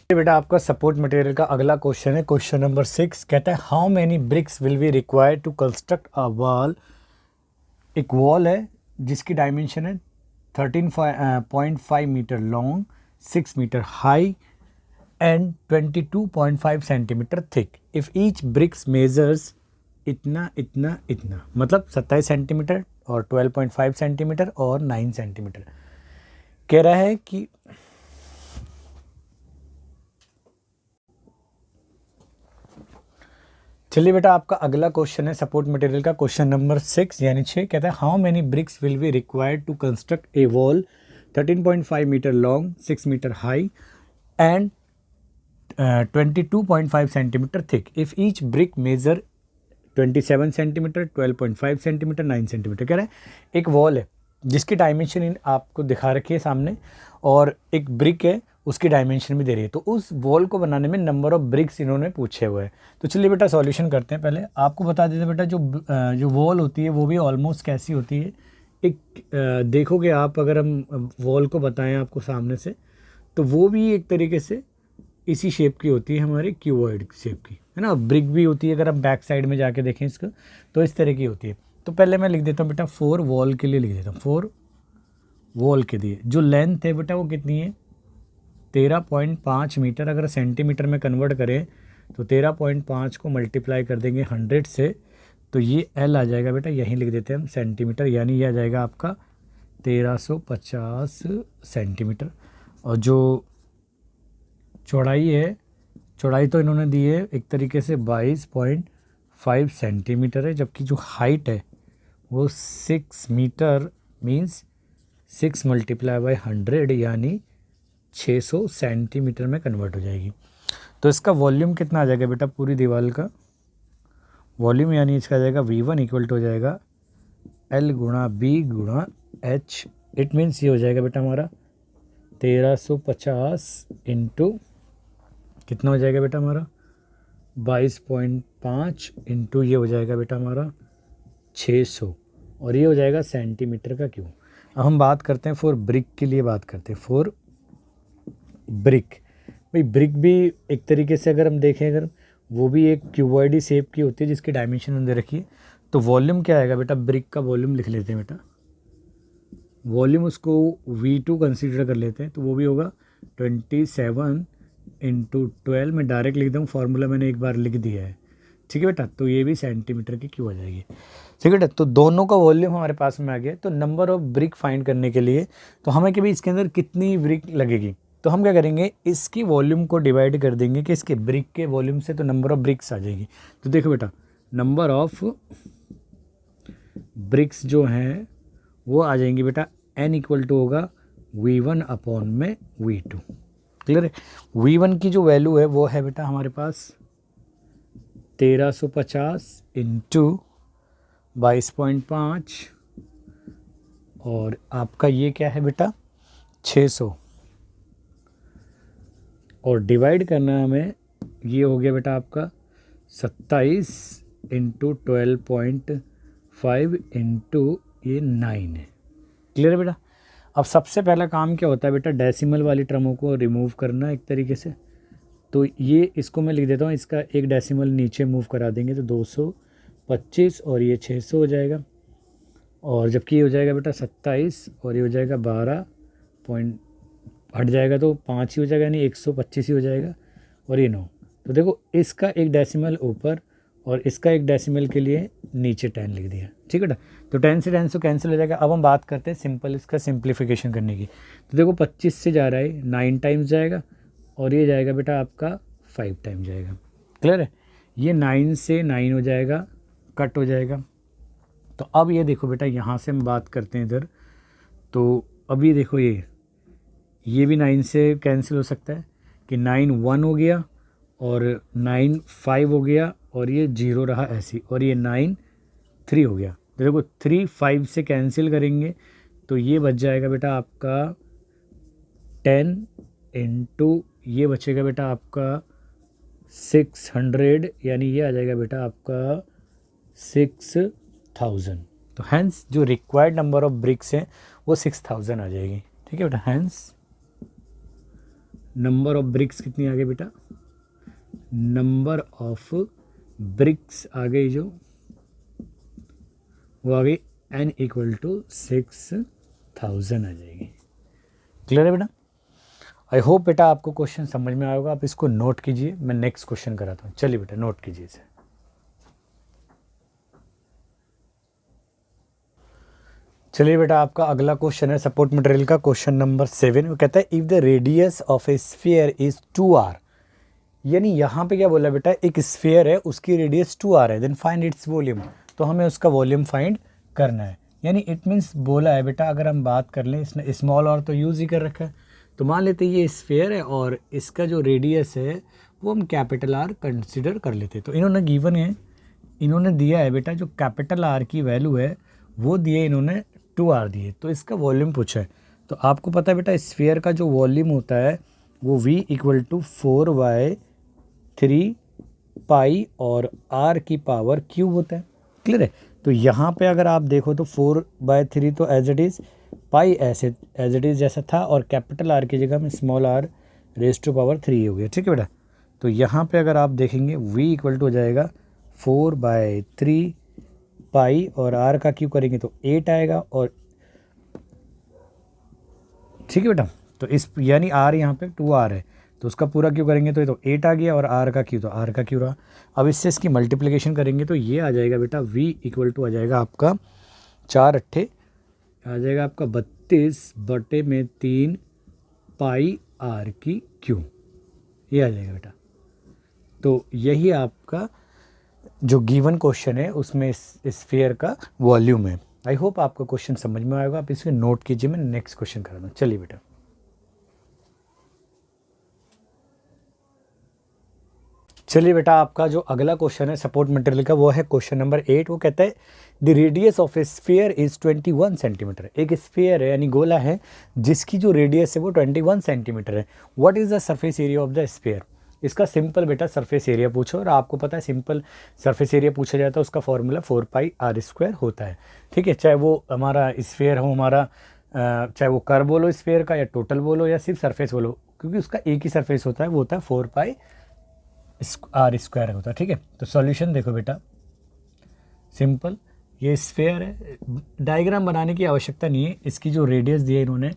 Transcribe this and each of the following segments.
बेटा आपका support material का अगला क्वेश्चन है क्वेश्चन नंबर 6। कहता है how many bricks will be required to construct a wall. एक वॉल है जिसकी डायमेंशन है 13.5 metre long, 6 metre high and 22.5 centimetre thick. If each bricks measures इतना इतना इतना, मतलब 27 सेंटीमीटर और 12.5 सेंटीमीटर और 9 सेंटीमीटर। कह रहा है कि चलिए बेटा आपका अगला क्वेश्चन है सपोर्ट मटेरियल का क्वेश्चन नंबर 6 यानी 6। कहता है how many bricks will be required to construct a wall 13.5 metre long, 6 metre high and 22.5 centimetre thick. If each brick measure 27 centimetre, 12.5 centimetre, 9 centimetre. कह रहा है एक वॉल है जिसकी डायमेंशन आपको दिखा रखी है सामने, और एक ब्रिक है उसकी डायमेंशन भी दे रही है। तो उस वॉल को बनाने में नंबर ऑफ ब्रिक्स इन्होंने पूछे हुए हैं। तो चलिए बेटा सॉल्यूशन करते हैं। पहले आपको बता देते हैं बेटा जो वॉल होती है वो भी ऑलमोस्ट कैसी होती है। एक देखोगे आप, अगर हम वॉल को बताएं आपको सामने से, तो वो भी एक तरीके से इसी शेप की होती है, हमारी क्यूबॉइड शेप की, है ना। ब्रिक भी होती है, अगर हम बैक साइड में जाके देखें इसका तो इस तरह की होती है। तो पहले मैं लिख देता हूँ बेटा 4 वॉल के लिए लिख देता हूँ। 4 वॉल के लिए जो लेंथ है बेटा वो कितनी है 13.5 मीटर। अगर सेंटीमीटर में कन्वर्ट करें तो 13.5 को मल्टीप्लाई कर देंगे 100 से, तो ये एल आ जाएगा बेटा, यहीं लिख देते हैं हम सेंटीमीटर, यानी ये आ जाएगा आपका 1350 सेंटीमीटर। और जो चौड़ाई है, चौड़ाई तो इन्होंने दी है एक तरीके से 22.5 सेंटीमीटर है, जबकि जो हाइट है वो 6 मीटर मीन्स 6 मल्टीप्लाई बाई 100 यानी 600 सेंटीमीटर में कन्वर्ट हो जाएगी। तो इसका वॉल्यूम कितना आ जाएगा बेटा, पूरी दीवार का वॉल्यूम यानी इसका आ जाएगा V1 इक्वल टू हो जाएगा L गुणा B गुणा H। इट मीन्स ये हो जाएगा बेटा हमारा 1350 इंटू कितना हो जाएगा बेटा हमारा 22.5 इंटू ये हो जाएगा बेटा हमारा 600, और ये हो जाएगा सेंटीमीटर का क्यूब। अब हम बात करते हैं फॉर ब्रिक के लिए, बात करते हैं फॉर ब्रिक। भाई ब्रिक भी एक तरीके से अगर हम देखें, अगर वो भी एक क्यूबॉइडी शेप की होती है जिसकी डायमेंशन हम दे रखी है। तो वॉल्यूम क्या आएगा बेटा, ब्रिक का वॉल्यूम लिख लेते हैं बेटा। वॉल्यूम उसको V2 कंसीडर कर लेते हैं, तो वो भी होगा 27 इंटू 12। मैं डायरेक्ट लिख दूँ, फार्मूला मैंने एक बार लिख दिया है, ठीक है बेटा। तो ये भी सेंटीमीटर की क्यों आ जाएगी, ठीक है बेटा। तो दोनों का वॉल्यूम हमारे पास में आ गया। तो नंबर ऑफ ब्रिक फाइंड करने के लिए तो हमें कि भाई इसके अंदर कितनी ब्रिक लगेगी, तो हम क्या करेंगे, इसकी वॉल्यूम को डिवाइड कर देंगे कि इसके ब्रिक के वॉल्यूम से, तो नंबर ऑफ ब्रिक्स आ जाएगी। तो देखो बेटा नंबर ऑफ ब्रिक्स जो हैं वो आ जाएंगी बेटा n इक्वल टू होगा V1 अपॉन में V2। क्लियर है। V1 की जो वैल्यू है वो है बेटा हमारे पास 1350 इंटू 22.5, और आपका ये क्या है बेटा 600, और डिवाइड करना है हमें, ये हो गया बेटा आपका 27 इंटू 12.5 इंटू ये 9 है। क्लियर है बेटा। अब सबसे पहला काम क्या होता है बेटा, डेसिमल वाली टर्मों को रिमूव करना एक तरीके से। तो ये इसको मैं लिख देता हूँ, इसका एक डेसिमल नीचे मूव करा देंगे तो 225 और ये 600 हो जाएगा, और जबकि ये हो जाएगा बेटा 27 और ये हो जाएगा 12 पॉइंट हट जाएगा तो 5 ही हो जाएगा, यानी 125 ही हो जाएगा, और ये 9। तो देखो इसका एक डेसिमल ऊपर और इसका एक डेसिमल के लिए नीचे 10 लिख दिया, ठीक है बेटा। तो 10 से 10 तो कैंसिल हो जाएगा। अब हम बात करते हैं सिंपल इसका सिंप्लीफिकेशन करने की। तो देखो 25 से जा रहा है 9 टाइम्स जाएगा, और ये जाएगा बेटा आपका 5 टाइम जाएगा। क्लियर है। ये 9 से 9 हो जाएगा, कट हो जाएगा। तो अब ये देखो बेटा यहाँ से हम बात करते हैं इधर, तो अब ये देखो ये भी 9 से कैंसिल हो सकता है कि 9 1 हो गया और 9 5 हो गया, और ये 0 रहा ऐसी, और ये 9 3 हो गया। तो देखो 3 5 से कैंसिल करेंगे तो ये बच जाएगा बेटा आपका 10 इंटू ये बचेगा बेटा आपका 600, यानी ये आ जाएगा बेटा आपका 6000। तो हैंस जो रिक्वायर्ड नंबर ऑफ ब्रिक्स हैं वो 6000 आ जाएगी, ठीक है बेटा। हैंस नंबर ऑफ ब्रिक्स कितनी आ गई बेटा, नंबर ऑफ ब्रिक्स आ गई जो वो आ गई n इक्वल टू 6000 आ जाएगी। क्लियर है बेटा? आई होप बेटा आपको क्वेश्चन समझ में आएगा। आप इसको नोट कीजिए, मैं नेक्स्ट क्वेश्चन कराता हूँ। चलिए बेटा नोट कीजिए इसे। चलिए बेटा आपका अगला क्वेश्चन है सपोर्ट मटेरियल का, क्वेश्चन नंबर 7। वो कहता है if the radius of A sphere is 2r, यानी यहाँ पे क्या बोला बेटा, एक स्फीयर है उसकी रेडियस 2r है, देन फाइंड इट्स वॉल्यूम। तो हमें उसका वॉल्यूम फाइंड करना है। यानी इट मीन्स बोला है बेटा, अगर हम बात कर लें, इसने स्मॉल और तो यूज़ ही कर रखा है, तो मान लेते ये स्फीयर है और इसका जो रेडियस है वो हम कैपिटल आर कंसिडर कर लेते। तो इन्होंने गिवन है, इन्होंने दिया है बेटा जो कैपिटल आर की वैल्यू है वो दिए इन्होंने 2r दिए, तो इसका वॉल्यूम पूछा है। तो आपको पता है बेटा स्फीयर का जो वॉल्यूम होता है वो v इक्वल टू 4/3 पाई और r की पावर क्यूब होता है। क्लियर है? तो यहाँ पे अगर आप देखो तो 4/3 तो एज इट इज़, पाई ऐसे एज इट इज़ जैसा था, और कैपिटल आर की जगह में small r raise to power 3 हो गया। ठीक है बेटा? तो यहाँ पे अगर आप देखेंगे v इक्वल टू हो जाएगा 4/3 पाई और r का क्यूब करेंगे तो 8 आएगा। और ठीक है बेटा? तो इस यानी r यहाँ पे 2r है, तो उसका पूरा क्यूब करेंगे तो ये तो 8 आ गया, और r का क्यूब तो r का क्यूब रहा। अब इससे इसकी मल्टीप्लिकेशन करेंगे तो ये आ जाएगा बेटा v इक्वल टू आ जाएगा आपका 4 अट्ठे आ जाएगा आपका 32/3 पाई r की क्यूब, ये आ जाएगा बेटा। तो यही आपका जो गिवन क्वेश्चन है उसमें स्फीयर का वॉल्यूम है। आई होप आपको क्वेश्चन समझ में आएगा। आप इसे नोट कीजिए, मैं नेक्स्ट क्वेश्चन करा दूँ। चलिए बेटा चलिए बेटा आपका जो अगला क्वेश्चन है सपोर्ट मटेरियल का वो है क्वेश्चन नंबर 8। वो कहता है the radius of A sphere is 21 centimetre. एक स्फीयर है यानी गोला है जिसकी जो रेडियस है वो 21 सेंटीमीटर है। What is the surface area of the sphere. इसका सिंपल बेटा सरफेस एरिया पूछो, और आपको पता है सिंपल सरफेस एरिया पूछा जाता है उसका फॉर्मूला 4πr² होता है। ठीक है? चाहे वो हमारा स्फीयर हो, हमारा चाहे वो कर्व बोलो स्फीयर का, या टोटल बोलो, या सिर्फ सरफेस बोलो, क्योंकि उसका एक ही सरफेस होता है, वो होता है 4πr² होता है। ठीक है? तो सॉल्यूशन देखो बेटा, सिंपल ये स्फीयर है, डायग्राम बनाने की आवश्यकता नहीं है। इसकी जो रेडियस दी है इन्होंने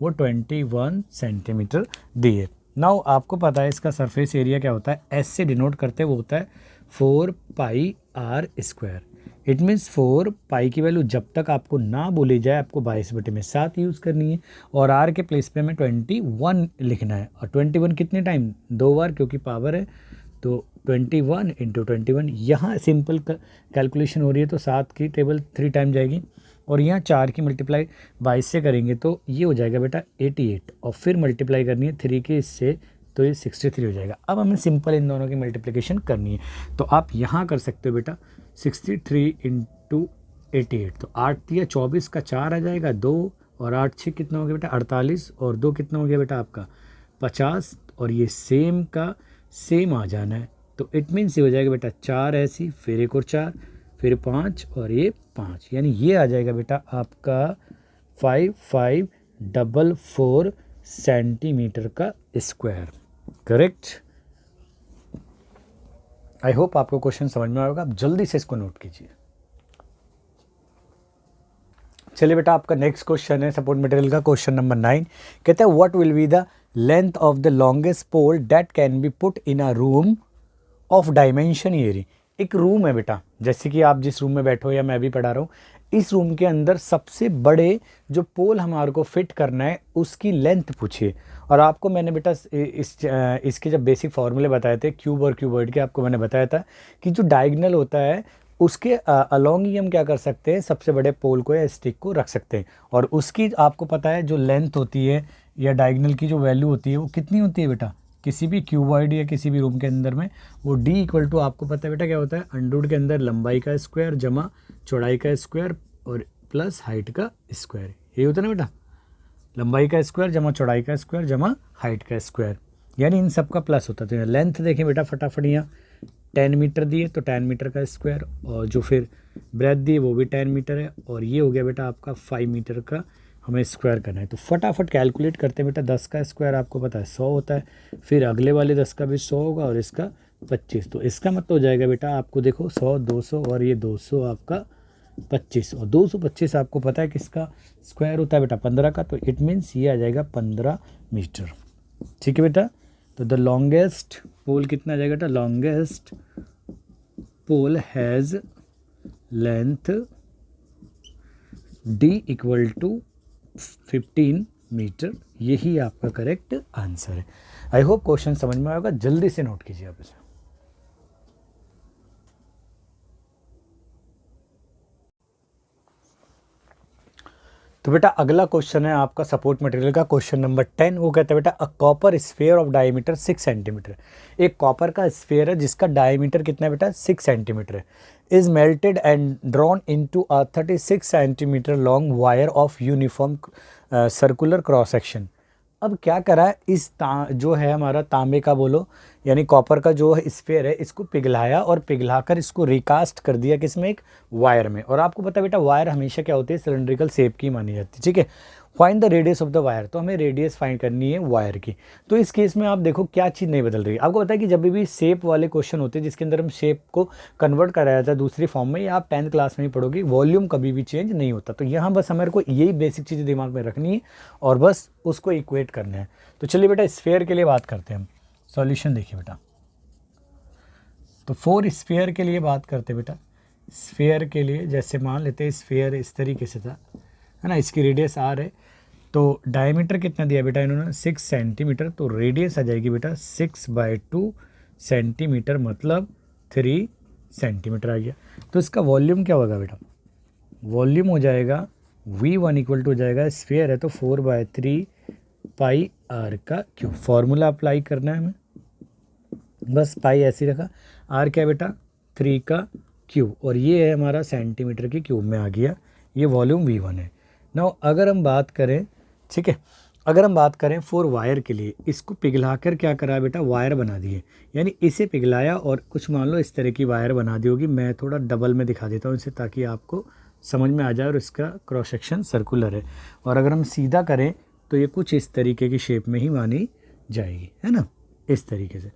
वो 21 सेंटीमीटर दी है। नाउ आपको पता है इसका सरफेस एरिया क्या होता है, एस से डिनोट करते हैं, वो होता है 4πr²। इट मीन्स 4 पाई की वैल्यू जब तक आपको ना बोली जाए आपको 22/7 यूज़ करनी है, और आर के प्लेस पे हमें 21 लिखना है। और 21 कितने टाइम, 2 बार, क्योंकि पावर है तो 21 × 21। यहाँ सिंपल कैलकुलेशन हो रही है तो 7 की टेबल 3 टाइम जाएगी, और यहाँ 4 की मल्टीप्लाई 22 से करेंगे तो ये हो जाएगा बेटा 88, और फिर मल्टीप्लाई करनी है 3 के इससे तो ये 63 हो जाएगा। अब हमें सिंपल इन दोनों की मल्टीप्लिकेशन करनी है, तो आप यहाँ कर सकते हो बेटा 63 × 88, तो 8 या 24 का 4 आ जाएगा 2, और 8 6 कितना हो गया बेटा 48, और 2 कितना हो गया बेटा आपका 50, और ये सेम का सेम आ जाना है। तो इट मीन्स ये हो जाएगा बेटा 4 ऐसी, फिर एक और 4, फिर 5, और ये 5, यानी ये आ जाएगा बेटा आपका 5544 सेंटीमीटर का स्क्वायर। करेक्ट? आई होप आपको क्वेश्चन समझ में आएगा। आप जल्दी से इसको नोट कीजिए। चलिए बेटा आपका नेक्स्ट क्वेश्चन है सपोर्ट मटेरियल का क्वेश्चन नंबर 9। कहता है what will be the length of the longest pole that can be put in a room of dimension एरी। एक रूम है बेटा, जैसे कि आप जिस रूम में बैठो या मैं भी पढ़ा रहा हूँ, इस रूम के अंदर सबसे बड़े जो पोल हमारे को फिट करना है उसकी लेंथ पूछिए। और आपको मैंने बेटा इसके जब बेसिक फार्मूले बताए थे क्यूब और क्यूबॉइड के, आपको मैंने बताया था कि जो डायगोनल होता है उसके अलोंग ही हम क्या कर सकते हैं, सबसे बड़े पोल को या स्टिक को रख सकते हैं। और उसकी आपको पता है जो लेंथ होती है या डायगोनल की जो वैल्यू होती है वो कितनी होती है बेटा, किसी भी क्यूबॉइड या किसी भी रूम के अंदर में वो d इक्वल टू आपको पता है बेटा क्या होता है, अंडररूट के अंदर लंबाई का स्क्वायर जमा चौड़ाई का स्क्वायर और प्लस हाइट का स्क्वायर। यही होता है ना बेटा, लंबाई का स्क्वायर जमा चौड़ाई का स्क्वायर जमा हाइट का स्क्वायर, यानी इन सब का प्लस होता है। तो लेंथ देखें बेटा फटाफट, यहाँ 10 मीटर दी है तो 10 मीटर का स्क्वायर, और जो फिर ब्रेथ दी है वो भी 10 मीटर है, और ये हो गया बेटा आपका 5 मीटर का हमें स्क्वायर करना है। तो फटाफट कैलकुलेट करते हैं बेटा। 10 का स्क्वायर आपको पता है 100 होता है, फिर अगले वाले 10 का भी 100 होगा और इसका 25। तो इसका मतलब हो जाएगा बेटा आपको देखो 100 200 और ये 200 आपका 25, और 225 आपको पता है किसका स्क्वायर होता है बेटा 15 का। तो इट मीन्स ये आ जाएगा 15 मीटर। ठीक है बेटा। तो द लॉन्गेस्ट पोल कितना आ जाएगा बेटा, longest pole has length d equal to 15 metre. यही आपका करेक्ट आंसर है। आई होप क्वेश्चन समझ में आएगा, जल्दी से नोट कीजिए आप इसे। तो बेटा अगला क्वेश्चन है आपका सपोर्ट मटेरियल का क्वेश्चन नंबर 10। वो कहता है बेटा a copper sphere of diameter 6 centimetre. एक कॉपर का स्फेयर है जिसका डायमीटर कितना है बेटा 6 सेंटीमीटर है, is melted and drawn into a 36 centimetre long wire of uniform circular cross section. अब क्या करा है, जो है हमारा तांबे का बोलो यानी कॉपर का जो स्फेयर है इसको पिघलाया और पिघलाकर इसको रिकास्ट कर दिया किसमें, एक वायर में। और आपको पता है बेटा वायर हमेशा क्या होती है, सिलेंड्रिकल शेप की मानी जाती है। ठीक है, find the radius of the wire. तो हमें रेडियस फाइंड करनी है वायर की। तो इस केस में आप देखो क्या चीज़ नहीं बदल रही है। आपको पता है कि जब भी शेप वाले क्वेश्चन होते हैं जिसके अंदर हम शेप को कन्वर्ट कराया जाता है दूसरी फॉर्म में, या आप 10th क्लास में ही पढ़ोगे, वॉल्यूम कभी भी चेंज नहीं होता। तो यहाँ बस हमारे को यही बेसिक चीज़ें दिमाग में रखनी है और बस उसको इक्वेट करना है। तो चलिए बेटा स्फेयर के लिए बात करते हैं हम। सॉल्यूशन देखिए बेटा, तो 4 स्फेयर के लिए बात करते हैं बेटा। स्फेयर के लिए जैसे मान लेते हैं स्फेयर इस तरीके से था, है ना, इसकी रेडियस आर है। तो डायमीटर कितना दिया बेटा इन्होंने 6 सेंटीमीटर। तो रेडियस आ जाएगी बेटा 6/2 सेंटीमीटर, मतलब 3 सेंटीमीटर आ गया। तो इसका वॉल्यूम क्या होगा बेटा, वॉल्यूम हो जाएगा V1 इक्वल टू हो जाएगा, स्फेयर है तो 4/3 पाई आर का क्यूब। फॉर्मूला अप्लाई करना है हमें, बस पाई ऐसे ही रखा। आर क्या है बेटा 3 का क्यूब, और ये है हमारा सेंटीमीटर के क्यूब में आ गया। ये वॉल्यूम V1 है। नाउ अगर हम बात करें, ठीक है, अगर हम बात करें फॉर वायर के लिए, इसको पिघलाकर क्या करा बेटा वायर बना दिए, यानी इसे पिघलाया और कुछ मान लो इस तरह की वायर बना दी होगी। मैं थोड़ा डबल में दिखा देता हूँ इसे ताकि आपको समझ में आ जाए। और इसका क्रॉस सेक्शन सर्कुलर है, और अगर हम सीधा करें तो ये कुछ इस तरीके की शेप में ही मानी जाएगी, है ना, इस तरीके से।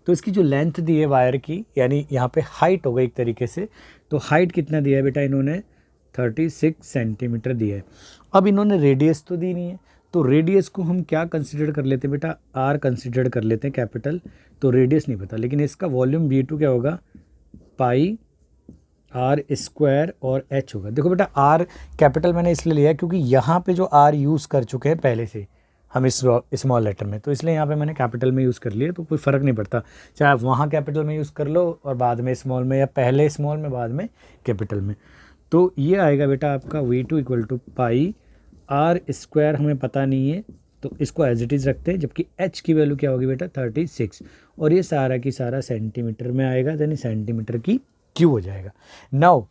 तो इसकी जो लेंथ दी है वायर की, यानी यहाँ पे हाइट होगा एक तरीके से। तो हाइट कितना दिया है बेटा इन्होंने 36 सेंटीमीटर दिया है। अब इन्होंने रेडियस तो दी नहीं है, तो रेडियस को हम क्या कंसिडर कर लेते हैं बेटा, आर कंसिडर कर लेते हैं कैपिटल। तो रेडियस नहीं पता, लेकिन इसका वॉल्यूम V2 क्या होगा, पाई आर स्क्वायर और एच होगा। देखो बेटा आर कैपिटल मैंने इसलिए लिया क्योंकि यहाँ पे जो आर यूज़ कर चुके हैं पहले से हम इस स्मॉल लेटर में, तो इसलिए यहाँ पे मैंने कैपिटल में यूज़ कर लिया। तो कोई फ़र्क नहीं पड़ता, चाहे आप वहाँ कैपिटल में यूज़ कर लो और बाद में स्मॉल में, या पहले स्मॉल में बाद में कैपिटल में। तो ये आएगा बेटा आपका V2 equal to pi R square, हमें पता नहीं है तो इसको एज इट इज़ रखते हैं। जबकि एच की वैल्यू क्या होगी बेटा 36, और ये सारा की सारा सेंटीमीटर में आएगा, यानी सेंटीमीटर की क्यूब हो जाएगा। नाउ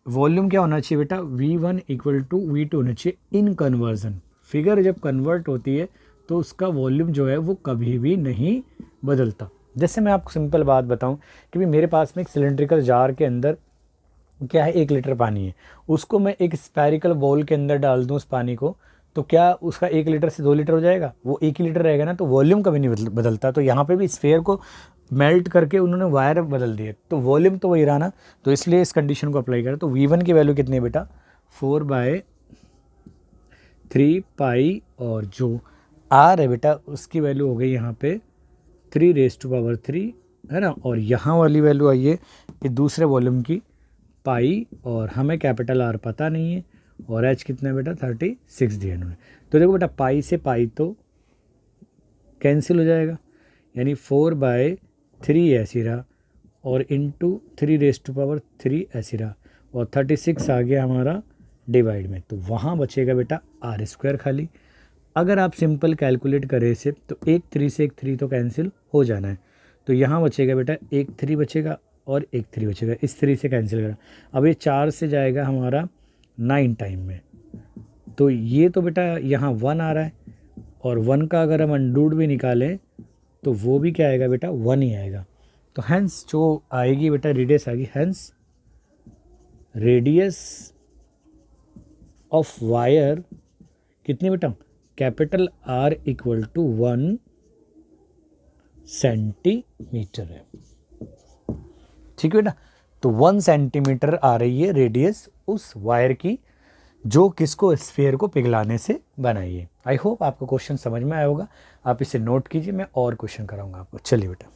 वॉल्यूम क्या होना चाहिए बेटा, V1 इक्वल टू V2 होना चाहिए इन कन्वर्जन। फिगर जब कन्वर्ट होती है तो उसका वॉल्यूम जो है वो कभी भी नहीं बदलता। जैसे मैं आपको सिंपल बात बताऊं कि भाई मेरे पास में एक सिलेंड्रिकल जार के अंदर क्या है 1 लीटर पानी है, उसको मैं एक स्फेरिकल बॉल के अंदर डाल दूं उस पानी को, तो क्या उसका 1 लीटर से 2 लीटर हो जाएगा, वो 1 ही लीटर रहेगा ना। तो वॉल्यूम कभी नहीं बदलता। तो यहाँ पे भी स्फेयर को मेल्ट करके उन्होंने वायर बदल दिए, तो वॉल्यूम तो वही रहा ना। तो इसलिए इस कंडीशन को अप्लाई करें। तो V1 की वैल्यू कितनी है बेटा 4/3 पाई, और जो आर है बेटा उसकी वैल्यू हो गई यहाँ पे 3⁻³ है ना। और यहाँ वाली वैल्यू आई है कि दूसरे वॉल्यूम की पाई, और हमें कैपिटल आर पता नहीं है, और एच कितना है बेटा 36 दिया इन्होंने। तो देखो बेटा पाई से पाई तो कैंसिल हो जाएगा, यानी 4/3 ऐसी रहा, और इंटू 3⁻³ ऐसी रहा, और 36 आ गया हमारा डिवाइड में। तो वहाँ बचेगा बेटा आर स्क्वायर खाली। अगर आप सिंपल कैलकुलेट करें इसे तो एक 3 से एक 3 तो कैंसिल हो जाना है। तो यहाँ बचेगा बेटा एक 3 बचेगा और एक 3 बचेगा, इस 3 से कैंसिल करा। अब ये 4 से जाएगा हमारा 9 टाइम में, तो ये तो बेटा यहाँ 1 आ रहा है, और 1 का अगर हम अंडूड भी निकालें तो वो भी क्या आएगा बेटा 1 ही आएगा। तो हैंस जो आएगी बेटा रेडियस आएगी, हैंस रेडियस ऑफ वायर कितनी बेटा, capital R equal to 1 centimetre है। ठीक है बेटा, तो 1 सेंटीमीटर आ रही है रेडियस उस वायर की जो किसको, स्फीयर को पिघलाने से बनाई है। आई होप आपको क्वेश्चन समझ में आया होगा। आप इसे नोट कीजिए, मैं और क्वेश्चन कराऊंगा आपको। चलिए बेटा,